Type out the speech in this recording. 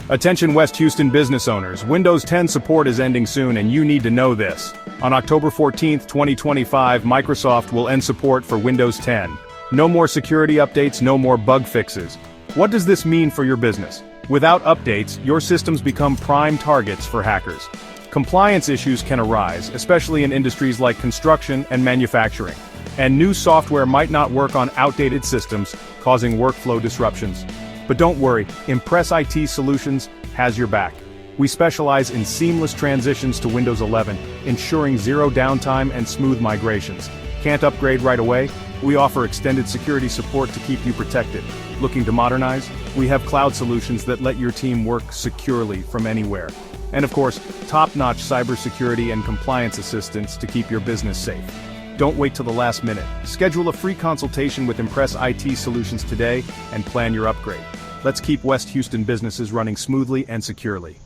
Attention West Houston business owners, Windows 10 support is ending soon and you need to know this. On October 14, 2025, Microsoft will end support for Windows 10. No more security updates, no more bug fixes. What does this mean for your business? Without updates, your systems become prime targets for hackers. Compliance issues can arise, especially in industries like construction and manufacturing. And new software might not work on outdated systems, causing workflow disruptions. But don't worry, Impress IT Solutions has your back. We specialize in seamless transitions to Windows 11, ensuring zero downtime and smooth migrations. Can't upgrade right away? We offer extended security support to keep you protected. Looking to modernize? We have cloud solutions that let your team work securely from anywhere. And of course, top-notch cybersecurity and compliance assistance to keep your business safe. Don't wait till the last minute. Schedule a free consultation with Impress IT Solutions today and plan your upgrade. Let's keep West Houston businesses running smoothly and securely.